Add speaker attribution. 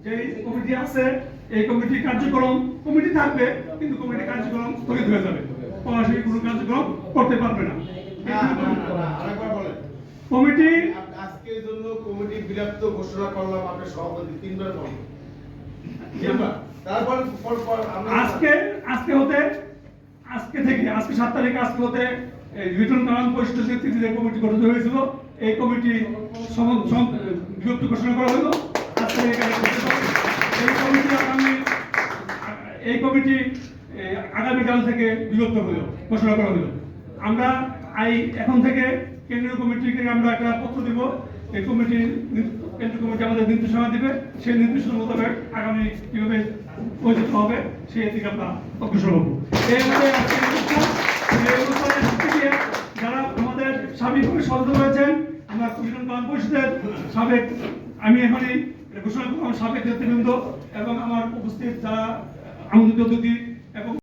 Speaker 1: যে কমিটি আছে এই কমিটি কার্যক্রম কমিটি থাকবে কিন্তু কমিটি কার্যক্রম স্থগিত হয়ে যাবে, সরাসরি কোনো কার্যক্রম করতে পারবে না।
Speaker 2: আরেকবার বলেন।
Speaker 1: কমিটি
Speaker 2: আজকের জন্য কমিটি বিলুপ্ত ঘোষণা করলাম, আপনার সভাপতি তিনবার বলেন। তারপর
Speaker 1: আজকে থেকে 7 তারিখে হতে রিটার্ন করান পরিষদের তিথিতে কমিটি গঠিত হয়েছিল। এই কমিটি বিলুপ্ত ঘোষণা করা হলো। আজকে এই কমিটি আগামীকাল থেকে বিলুপ্ত হলো, ঘোষণা করা হলো। আমরা এখন থেকে কেন্দ্রীয় কমিটিকে আমরা একটা পত্র দিব। এই কেন্দ্রীয় কমিটি আমাদের নির্দেশনা দিবে, সেই নির্দেশনা মোতাবেক আগামী কিভাবে পরিচিত হবে সেই দিকে আমরা অগ্রসর হব। এই আমাদের যারা আমাদের সার্বিকভাবে সহযোগিতা করেছেন, আমরা কুশিয়ান পরিষদের সাবেক, আমি এখনই ঘোষণা করলাম সাবেক নেতৃবৃন্দ এবং আমার উপস্থিত যারা আমন্ত্রিত অতিথি